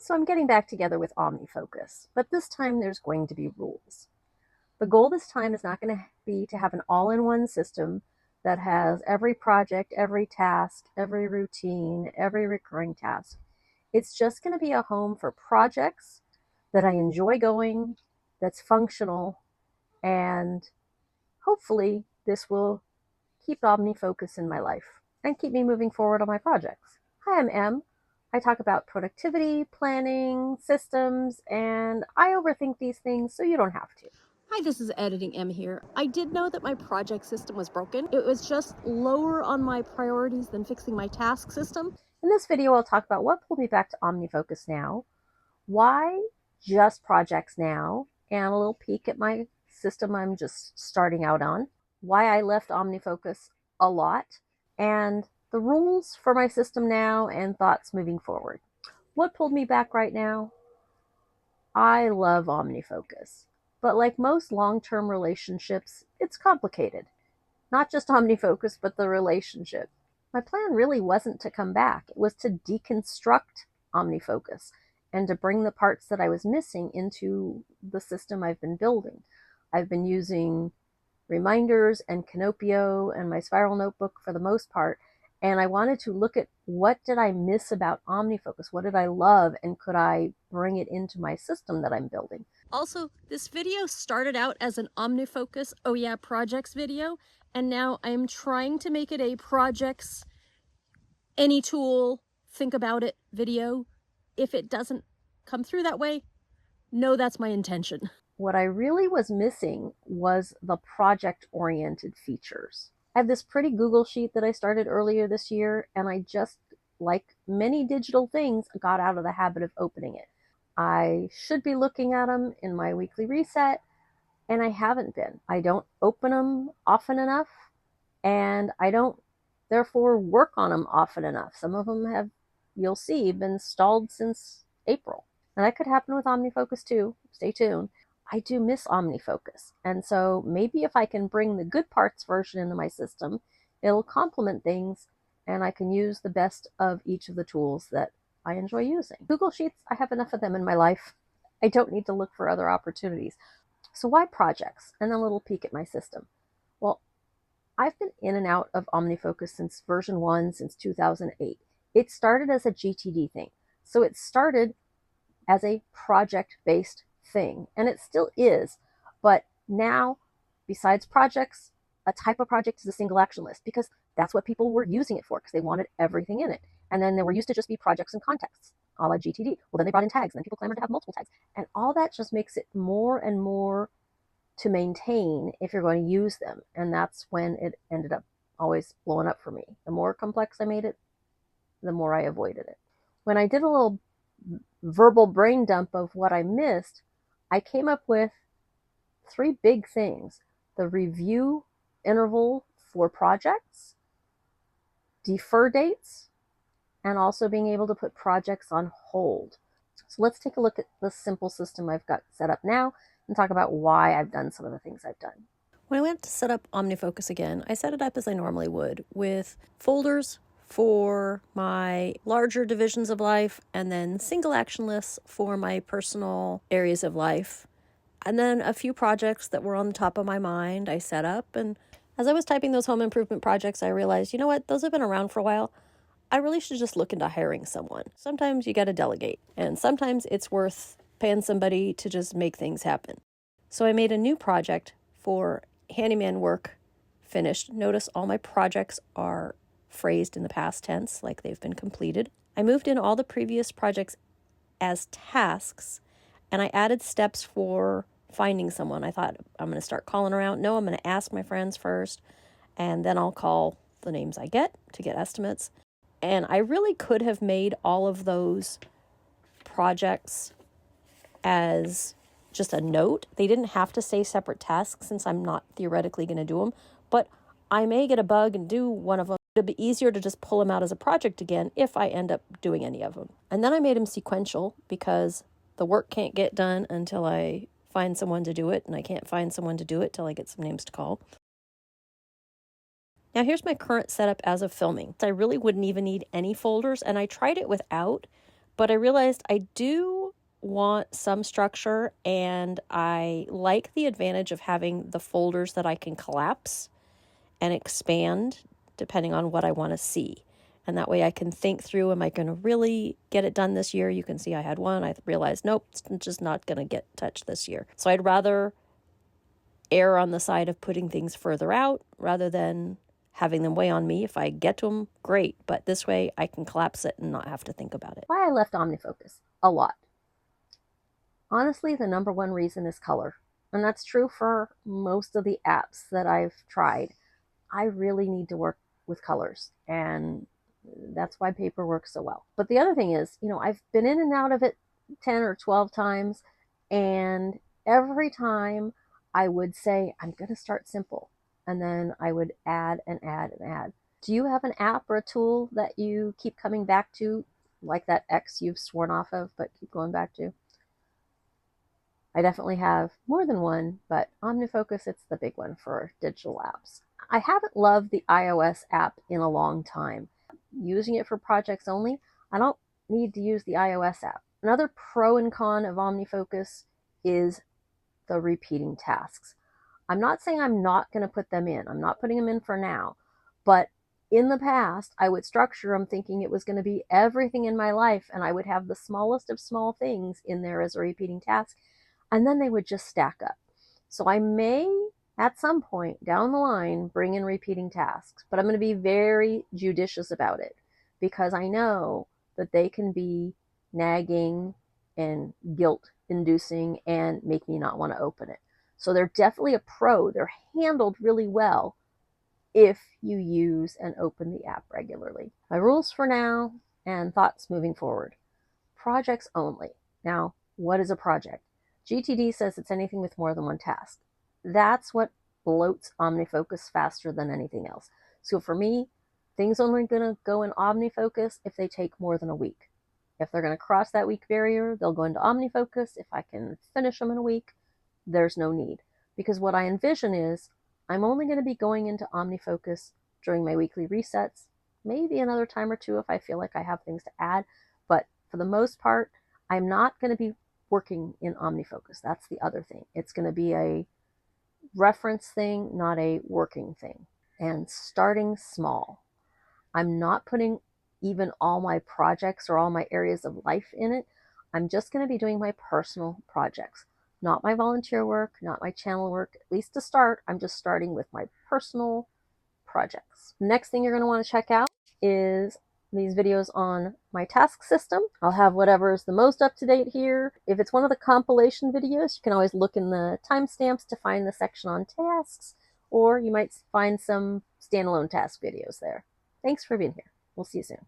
So I'm getting back together with OmniFocus, but this time there's going to be rules. The goal this time is not going to be to have an all-in-one system that has every project, every task, every routine, every recurring task. It's just going to be a home for projects that I enjoy going, that's functional, and hopefully this will keep OmniFocus in my life and keep me moving forward on my projects. Hi, I'm Em. I talk about productivity, planning, systems, and I overthink these things so you don't have to. Hi, this is Editing M here. I did know that my project system was broken. It was just lower on my priorities than fixing my task system. In this video, I'll talk about what pulled me back to OmniFocus now, why just projects now, and a little peek at my system I'm just starting out on, why I left OmniFocus a lot, and the rules for my system now and thoughts moving forward. What pulled me back right now? I love OmniFocus, but like most long-term relationships, it's complicated. Not just OmniFocus, but the relationship. My plan really wasn't to come back. It was to deconstruct OmniFocus and to bring the parts that I was missing into the system I've been building. I've been using reminders and Canopio and my spiral notebook for the most part, and I wanted to look at what did I miss about OmniFocus? What did I love, and could I bring it into my system that I'm building? Also, this video started out as an OmniFocus Oh Yeah Projects video, and now I'm trying to make it a projects, any tool, think about it video. If it doesn't come through that way, no, that's my intention. What I really was missing was the project-oriented features. I have this pretty Google sheet that I started earlier this year, and I just, like many digital things, got out of the habit of opening it. I should be looking at them in my weekly reset, and I haven't been. I don't open them often enough, and I don't therefore work on them often enough. Some of them have, you'll see, been stalled since April. And that could happen with OmniFocus too. Stay tuned. I do miss OmniFocus. And so maybe if I can bring the good parts version into my system, it'll complement things and I can use the best of each of the tools that I enjoy using. Google Sheets, I have enough of them in my life. I don't need to look for other opportunities. So why projects? And a little peek at my system. Well, I've been in and out of OmniFocus since version 1, since 2008. It started as a GTD thing. So it started as a project-based thing, and it still is, but now, besides projects, a type of project is a single action list, because that's what people were using it for, because they wanted everything in it. And then there were used to just be projects and contexts, a la GTD. Well, then they brought in tags, and then people clamored to have multiple tags. And all that just makes it more and more to maintain if you're going to use them. And that's when it ended up always blowing up for me. The more complex I made it, the more I avoided it. When I did a little verbal brain dump of what I missed, I came up with 3 big things: the review interval for projects, defer dates, and also being able to put projects on hold. So let's take a look at the simple system I've got set up now and talk about why I've done some of the things I've done. When I went to set up OmniFocus again, I set it up as I normally would, with folders for my larger divisions of life and then single action lists for my personal areas of life. And then a few projects that were on the top of my mind I set up. And as I was typing those home improvement projects, I realized, you know what, those have been around for a while. I really should just look into hiring someone. Sometimes you got to delegate, and sometimes it's worth paying somebody to just make things happen. So I made a new project for handyman work finished. Notice all my projects are phrased in the past tense, like they've been completed. I moved in all the previous projects as tasks, and I added steps for finding someone. I thought, I'm going to start calling around. No, I'm going to ask my friends first, and then I'll call the names I get to get estimates. And I really could have made all of those projects as just a note. They didn't have to say separate tasks, since I'm not theoretically going to do them, but I may get a bug and do one of them. It'll be easier to just pull them out as a project again if I end up doing any of them. And then I made them sequential, because the work can't get done until I find someone to do it, and I can't find someone to do it till I get some names to call. Now here's my current setup as of filming. I really wouldn't even need any folders, and I tried it without, But I realized I do want some structure, and I like the advantage of having the folders that I can collapse and expand depending on what I want to see. And that way I can think through, am I going to really get it done this year? You can see I had one. I realized, nope, it's just not going to get touched this year. So I'd rather err on the side of putting things further out rather than having them weigh on me. If I get to them, great. But this way I can collapse it and not have to think about it. Why I left OmniFocus? A lot. Honestly, the number one reason is color. And that's true for most of the apps that I've tried. I really need to work with colors, and that's why paper works so well. But the other thing is, I've been in and out of it 10 or 12 times, and every time I would say, I'm going to start simple, and then I would add and add and add. Do you have an app or a tool that you keep coming back to, like that X you've sworn off of but keep going back to? I definitely have more than one, but OmniFocus, it's the big one for digital apps. I haven't loved the iOS app in a long time. Using it for projects only, I don't need to use the iOS app. Another pro and con of OmniFocus is the repeating tasks. I'm not saying I'm not going to put them in. I'm not putting them in for now. But in the past, I would structure them thinking it was going to be everything in my life, and I would have the smallest of small things in there as a repeating task, and then they would just stack up. So I may, at some point down the line, bring in repeating tasks, but I'm going to be very judicious about it because I know that they can be nagging and guilt inducing and make me not want to open it. So they're definitely a pro. They're handled really well if you use and open the app regularly. My rules for now and thoughts moving forward. Projects only. Now, what is a project? GTD says it's anything with more than one task. That's what bloats OmniFocus faster than anything else. So for me, things are only going to go in OmniFocus if they take more than a week. If they're going to cross that week barrier, they'll go into OmniFocus. If I can finish them in a week, there's no need. Because what I envision is I'm only going to be going into OmniFocus during my weekly resets, maybe another time or two if I feel like I have things to add. But for the most part, I'm not going to be working in OmniFocus. That's the other thing. It's going to be a reference thing, not a working thing. And starting small. I'm not putting even all my projects or all my areas of life in it. I'm just going to be doing my personal projects, not my volunteer work, not my channel work. At least to start, I'm just starting with my personal projects. Next thing you're going to want to check out is these videos on my task system. I'll have whatever is the most up to date here. If it's one of the compilation videos, you can always look in the timestamps to find the section on tasks, or you might find some standalone task videos there. Thanks for being here. We'll see you soon.